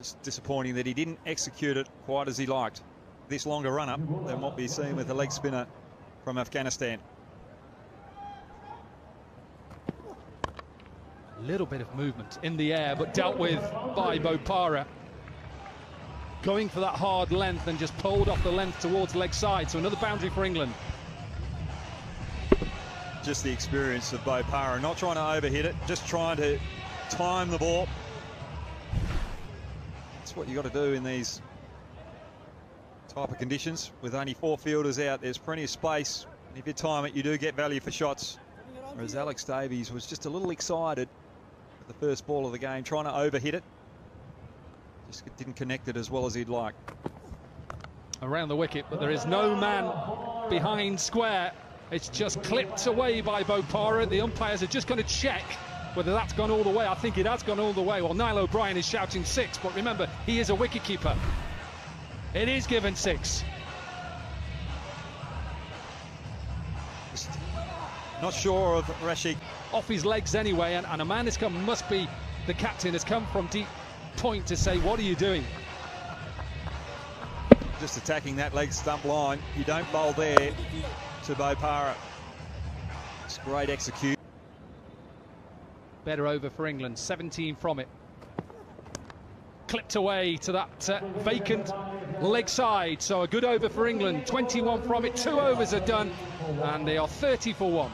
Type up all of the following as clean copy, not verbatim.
It's disappointing that he didn't execute it quite as he liked. This longer run-up than what we've seen with the leg spinner from Afghanistan. A little bit of movement in the air, but dealt with by Bopara. Going for that hard length and just pulled off the length towards leg side. So another boundary for England. Just the experience of Bopara, not trying to overhit it, just trying to time the ball. That's what you got to do in these type of conditions. With only 4 fielders out, there's plenty of space. And if you time it, you do get value for shots. Whereas Alex Davies was just a little excited at the first ball of the game, trying to overhit it. Just didn't connect it as well as he'd like. Around the wicket, but there is no man behind square. It's just clipped away by Bopara. The umpires are just going to check whether that's gone all the way. I think it has gone all the way. Well, Niall O'Brien is shouting 6, but remember, he is a wicketkeeper. It is given 6. Not sure of Rashid. Off his legs anyway, and a man has come, must be the captain, has come from deep point to say, what are you doing? Just attacking that leg stump line. You don't bowl there to Bopara. It's great execution. Better over for England, 17 from it. Clipped away to that vacant leg side, so a good over for England. 21 from it, 2 overs are done, and they are 30 for 1.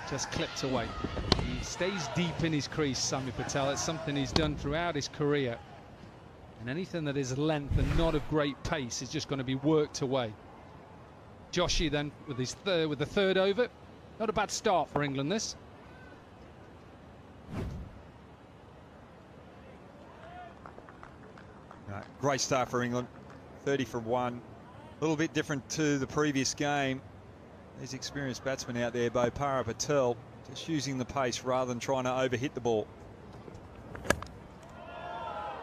Just clipped away. He stays deep in his crease, Sami Patel. It's something he's done throughout his career. And anything that is length and not of great pace is just going to be worked away. Joshi then with the third over. Not a bad start for England, this. Great start for England. 30 for 1. A little bit different to the previous game. These experienced batsmen out there, Bopara Patel, just using the pace rather than trying to overhit the ball.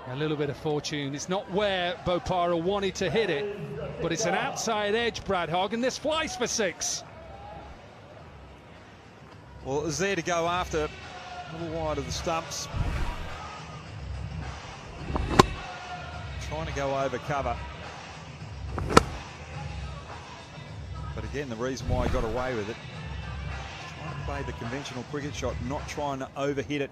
A little bit of fortune. It's not where Bopara wanted to hit it, but it's an outside edge, Brad Hogg, and this flies for 6. Well, it was there to go after, a little wide of the stumps. Trying to go over cover. But again, the reason why he got away with it, trying to play the conventional cricket shot, not trying to overhit it.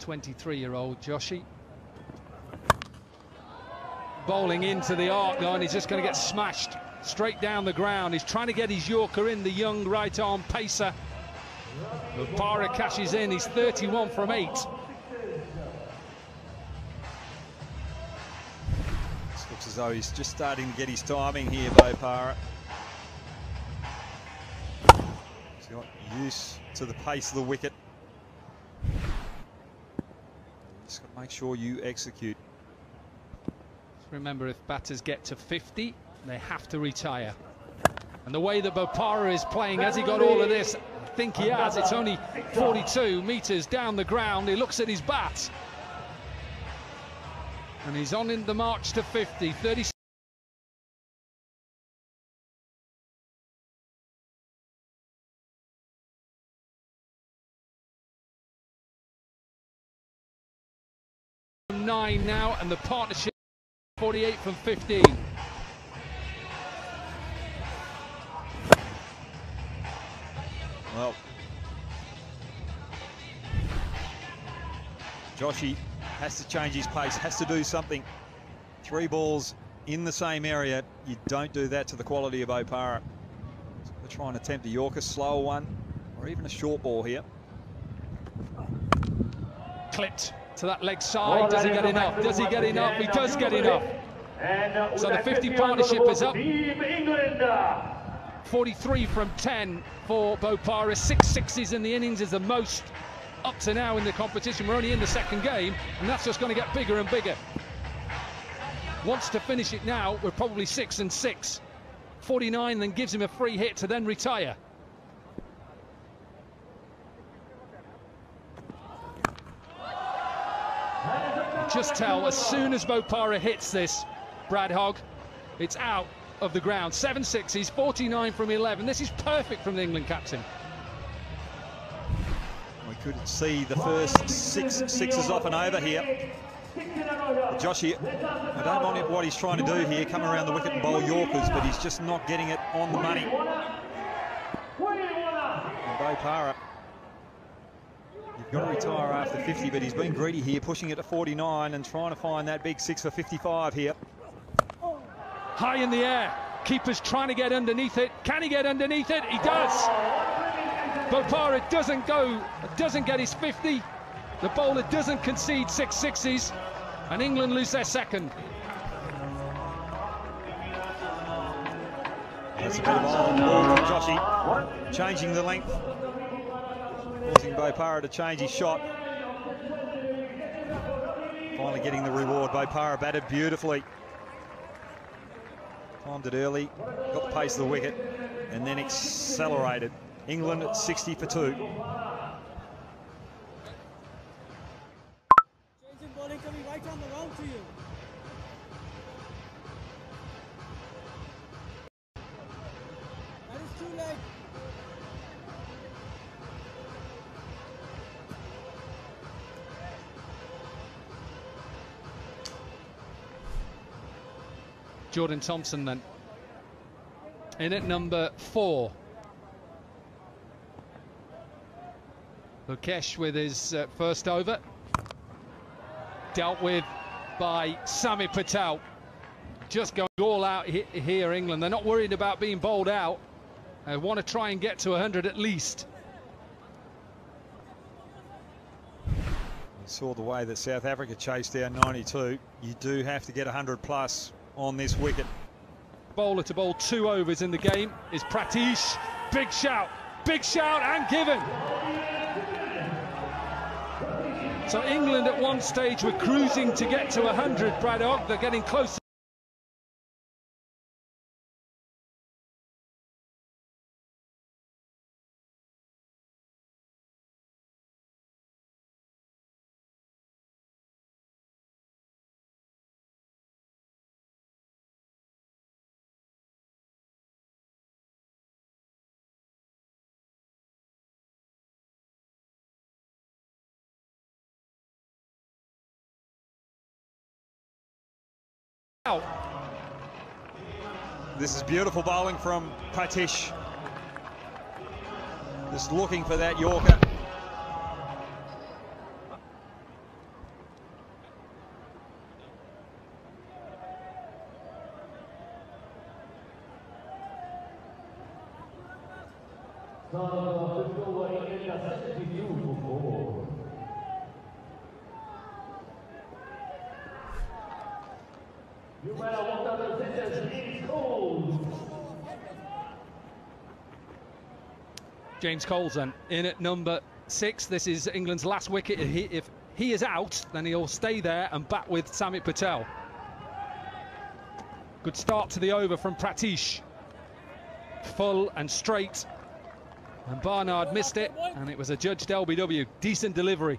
23-year-old Joshi. Bowling into the arc line, he's just going to get smashed straight down the ground. He's trying to get his Yorker in, the young right-arm pacer. Bopara cashes in, he's 31 from 8. Looks as though he's just starting to get his timing here, Bopara. He's got used to the pace of the wicket. Just got to make sure you execute. Remember, if batters get to 50, they have to retire. And the way that Bopara is playing, has he got all of this? I think he has. It's only 42 metres down the ground. He looks at his bat. And he's on in the march to 50, 36. Nine now, and the partnership 48 from 15. Well, Joshi has to change his pace, has to do something. 3 balls in the same area. You don't do that to the quality of Bopara. So we're trying to attempt a Yorker, slower one, or even a short ball here. Clipped to that leg side. Does he get enough? Does he get enough? He does get enough. So the 50 partnership is up. 43 from 10 for Bopara. 6 sixes in the innings is the most up to now in the competition. We're only in the second game, and that's just going to get bigger and bigger. wants to finish it now, we're probably 6-6. 49 then gives him a free hit to then retire. Just tell, as soon as Bopara hits this, Brad Hogg, it's out of the ground. 7-6, he's 49 from 11. This is perfect from the England captain. We could see the first six sixes off and over here. Joshy, I don't mind what he's trying to do here, come around the wicket and bowl Yorkers, but he's just not getting it on the money. And Bopara, you've got to retire after 50, but he's been greedy here, pushing it to 49 and trying to find that big six for 55 here. High in the air, keeper's trying to get underneath it. Can he get underneath it? He does. Bopara doesn't get his 50. The bowler doesn't concede 6 sixes, and England lose their second. That's a bit of ball from Joshy, changing the length, causing Bopara to change his shot. Finally getting the reward. Bopara batted beautifully. Timed it early, got the pace of the wicket, and then accelerated. England at 60 for 2. Changing bowling coming right on the round to you. That is 2 leg. Jordan Thompson then in at number 4. Mukesh with his first over, dealt with by Sami Patel. Just going all out here, England. They're not worried about being bowled out. They want to try and get to 100 at least. You saw the way that South Africa chased down 92. You do have to get 100 plus on this wicket. Bowler to bowl 2 overs in the game is Pratish. Big shout and given. So England at one stage were cruising to get to 100, Brad Hogg. They're getting closer. This is beautiful bowling from Pratish. Just looking for that Yorker. James Coles then in at number 6. This is England's last wicket. If he is out, then he'll stay there and bat with Sami Patel. Good start to the over from Pratish. Full and straight. And Barnard missed it, and it was a judged LBW. Decent delivery.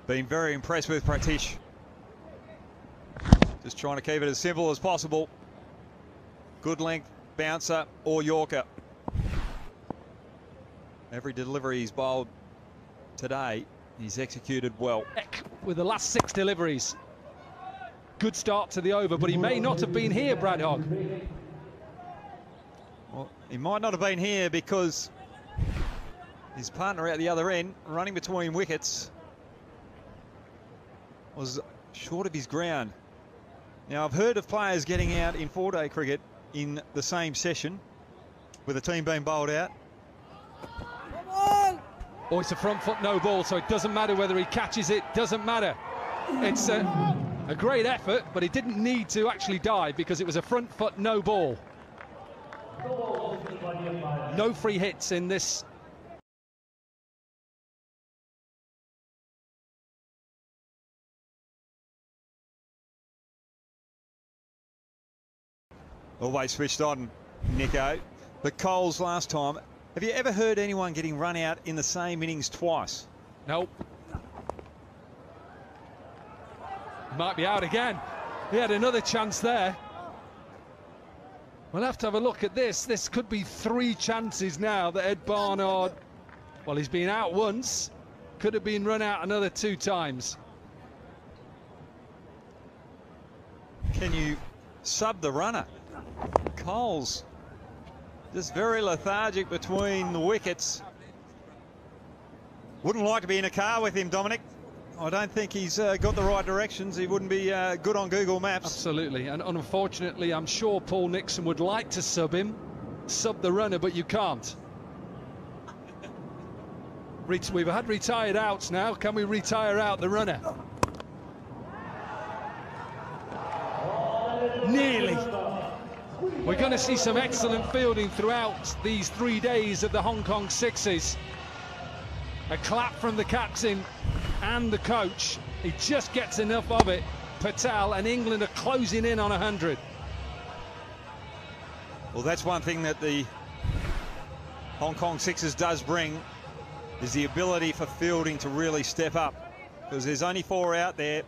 Been very impressed with Pratish. Just trying to keep it as simple as possible. Good length, bouncer or Yorker. Every delivery he's bowled today, he's executed well. With the last 6 deliveries. Good start to the over, but he may not have been here, Brad Hogg. Well, he might not have been here because his partner out the other end, running between wickets, was short of his ground. Now, I've heard of players getting out in 4-day cricket in the same session with a team being bowled out. Oh, it's a front foot no ball, so it doesn't matter whether he catches it, doesn't matter. It's a great effort, but he didn't need to actually dive because it was a front foot no ball. No free hits in this Always switched on, Nico. But Coles last time, have you ever heard anyone getting run out in the same innings twice? Nope. Might be out again. He had another chance there. We'll have to have a look at this. This could be 3 chances now that Ed Barnard, well, he's been out once, could have been run out another 2 times. Can you sub the runner? Coles just very lethargic between the wickets. Wouldn't like to be in a car with him, Dominic. I don't think he's got the right directions. He wouldn't be good on Google Maps. Absolutely, and unfortunately, I'm sure Paul Nixon would like to sub him, sub the runner, but you can't. We've had retired outs now. Can we retire out the runner? Nearly. We're going to see some excellent fielding throughout these 3 days of the Hong Kong Sixes. A clap from the captain and the coach. He just gets enough of it. Patel, and England are closing in on 100. Well, that's one thing that the Hong Kong Sixers does bring, is the ability for fielding to really step up. Because there's only 4 out there.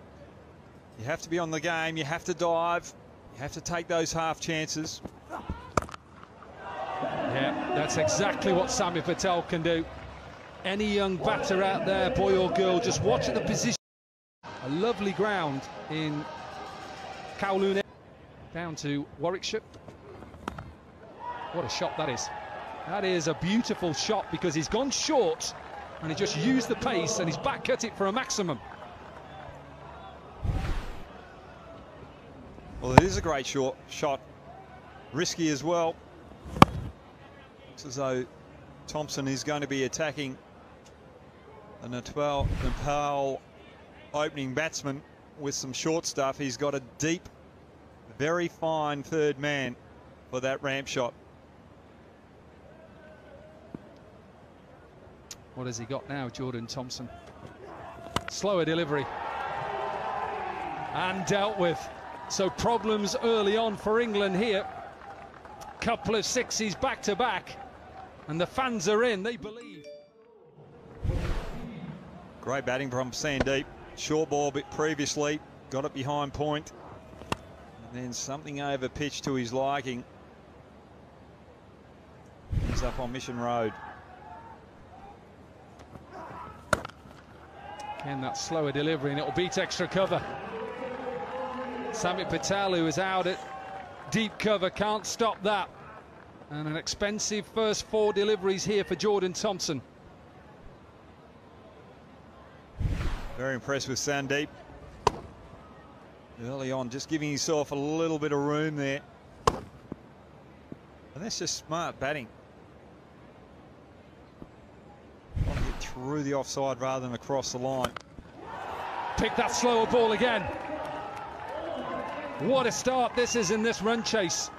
You have to be on the game, you have to dive, you have to take those half chances. Yeah, that's exactly what Sami Patel can do. Any young batter out there, boy or girl, just watch at the position. A lovely ground in Kowloon. Down to Warwickshire. What a shot that is. That is a beautiful shot because he's gone short and he just used the pace and he's back cut it for a maximum. Well, it is a great shot. Risky as well. Looks as though Thompson is going to be attacking the Nepal opening batsman with some short stuff. He's got a deep, very fine third man for that ramp shot. What has he got now, Jordan Thompson? Slower delivery. And dealt with. So problems early on for England here. Couple of sixes back to back. And the fans are in, they believe. Great batting from Sandeep. Short ball bit previously, got it behind point. And then something over pitch to his liking. He's up on Mission Road. Again, that slower delivery, and it'll beat extra cover. Sami Patel, who is out at deep cover, can't stop that. And an expensive first 4 deliveries here for Jordan Thompson. Very impressed with Sandeep. Early on, just giving himself a little bit of room there. And that's just smart batting. Want to get through the offside rather than across the line. Pick that slower ball again. What a start this is in this run chase.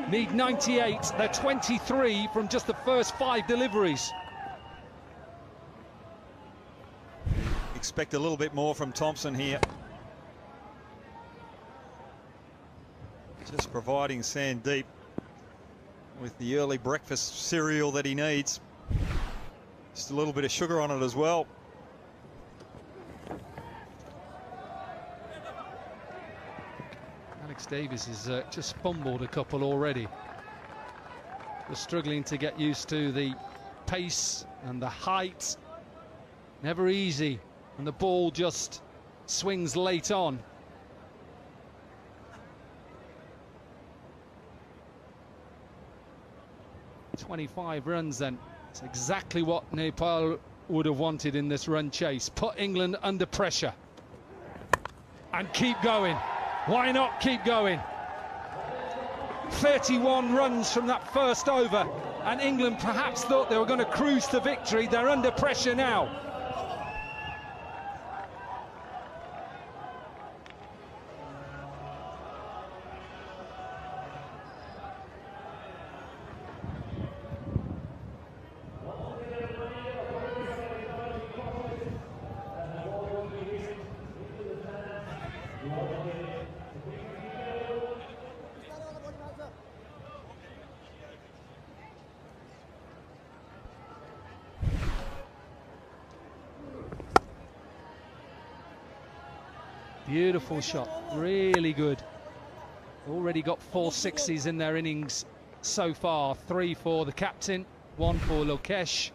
Need 98, they're 23 from just the first 5 deliveries. Expect a little bit more from Thompson here. Just providing Sandeep with the early breakfast cereal that he needs. Just a little bit of sugar on it as well. Alex Davies has just fumbled a couple already. Just struggling to get used to the pace and the height. Never easy. And the ball just swings late on. "25 runs then. It's exactly what Nepal would have wanted in this run chase. Put England under pressure. And keep going. Why not keep going? 31 runs from that first over. And England perhaps thought they were going to cruise to victory. They're under pressure now. Beautiful shot, really good. Already got 4 sixes in their innings so far. 3 for the captain, 1 for Lokesh.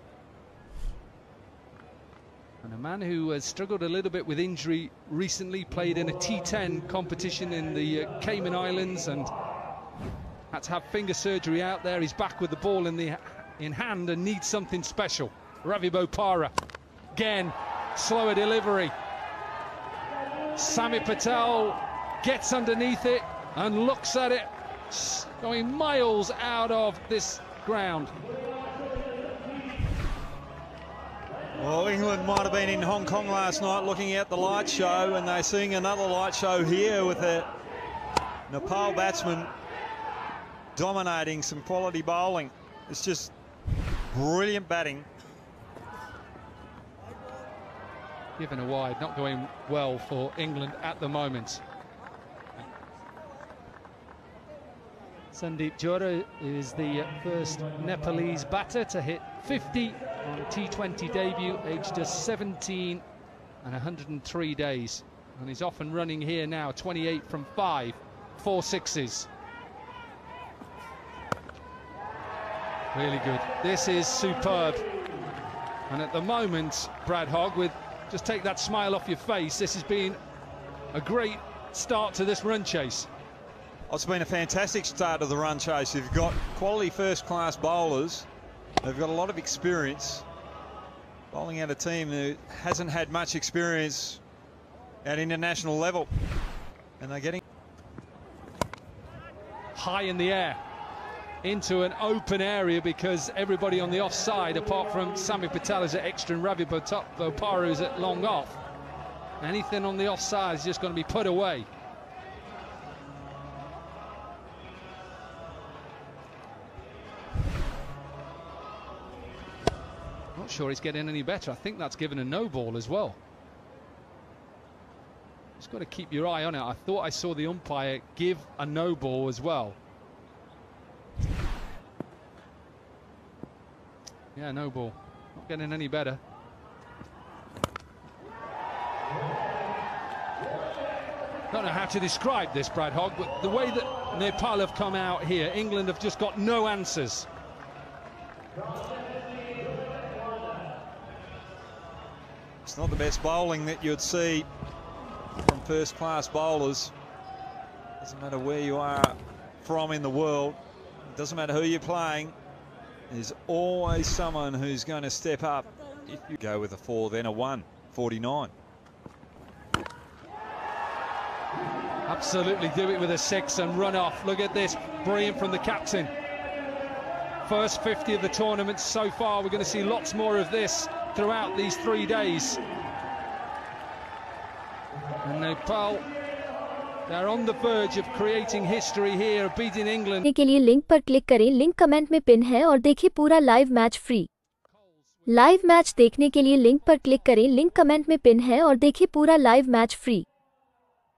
And a man who has struggled a little bit with injury recently, played in a T10 competition in the Cayman Islands and had to have finger surgery out there. He's back with the ball in hand and needs something special. Ravi Bopara, again, slower delivery. Sami Patel gets underneath it and looks at it, going miles out of this ground. Well, England might have been in Hong Kong last night looking at the light show, and they're seeing another light show here with a Nepal batsman dominating some quality bowling. It's just brilliant batting. Given a wide, not going well for England at the moment. Sandeep Johra is the first Nepalese batter to hit 50 on T20 debut, aged just 17 and 103 days. And he's off and running here now, 28 from 5, 4 sixes. Really good. This is superb. And at the moment, Brad Hogg, with just take that smile off your face, this has been a great start to this run chase. It's been a fantastic start to the run chase. You've got quality first-class bowlers. They've got a lot of experience. Bowling out a team who hasn't had much experience at international level. And they're getting high in the air into an open area because everybody on the offside, apart from Sami Patel, is at extra and Ravi Bopara is at long off. Anything on the offside is just going to be put away. Not sure he's getting any better. I think that's given a no ball as well. Just got to keep your eye on it. I thought I saw the umpire give a no ball as well. Yeah, no ball. Not getting any better. Don't know how to describe this, Brad Hogg, but the way that Nepal have come out here, England have just got no answers. It's not the best bowling that you'd see from first-class bowlers. Doesn't matter where you are from in the world. It doesn't matter who you're playing. There's always someone who's going to step up. If you go with a 4, then a 1, 49. Absolutely do it with a 6 and run off. Look at this, brilliant from the captain. First 50 of the tournament so far. We're going to see lots more of this throughout these 3 days. And Nepal, they're on the verge of creating history here, beating England. के लिए link पर click करें, link comment में pin है और देखिए पूरा live match free. Live match देखने के लिए लिंक पर क्लिक करें, लिंक कमेंट में पिन है और देखिए पूरा live match free.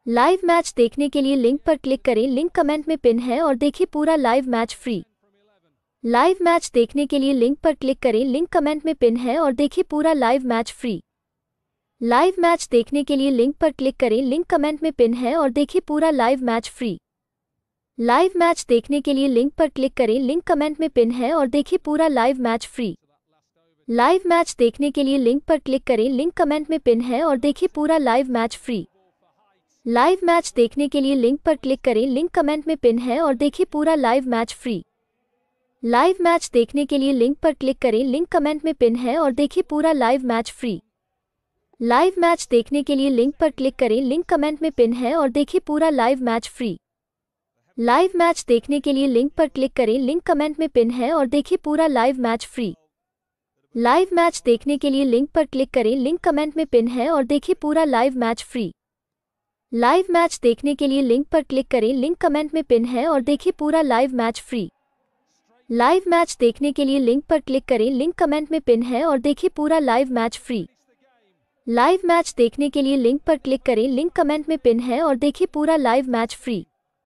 Live match देखने के लिए लिंक पर क्लिक करें, लिंक कमेंट में पिन है और देखिए पूरा live match free. Live match देखने के लिए लिंक पर क्लिक करें, लिंक कमेंट में पिन है और देखिए पूरा live match free. Live match देखने के लिए लिंक पर क्लिक करें, लिंक कमेंट में पिन है और देखिए पूरा live match free. Live match देखने के लिए लिंक पर क्लिक करें, लिंक कमेंट में पिन है और देखिए पूरा live match free. Live match देखने के लिए लिंक पर क्लिक करें, लिंक कमेंट में पिन है और देखिए पूरा live match free. Live match देखने के लिए लिंक पर क्लिक करें, लिंक कमेंट में पिन है और देखिए पूरा live match free. Live match देखने के लिए लिंक पर क्लिक करें, लिंक कमेंट में पिन है और देखिए पूरा live match free. Live match देखने के लिए लिंक पर क्लिक करें, लिंक कमेंट में पिन है और देखिए पूरा live match free. Live match देखने के लिए लिंक पर क्लिक करें, लिंक कमेंट में पिन है और देखिए पूरा live match free. Live match देखने के लिए लिंक पर क्लिक करें, लिंक कमेंट में पिन है और देखिए पूरा live match free. Live match देखने के लिए लिंक पर क्लिक करें, लिंक कमेंट में पिन है और देखिए पूरा live match free. Live match देखने के लिए लिंक पर क्लिक करें, लिंक कमेंट में पिन है और देखिए पूरा live match free. Live match देखने के लिए लिंक पर क्लिक करें, लिंक कमेंट में पिन है और देखिए पूरा लाइव मैच फ्री।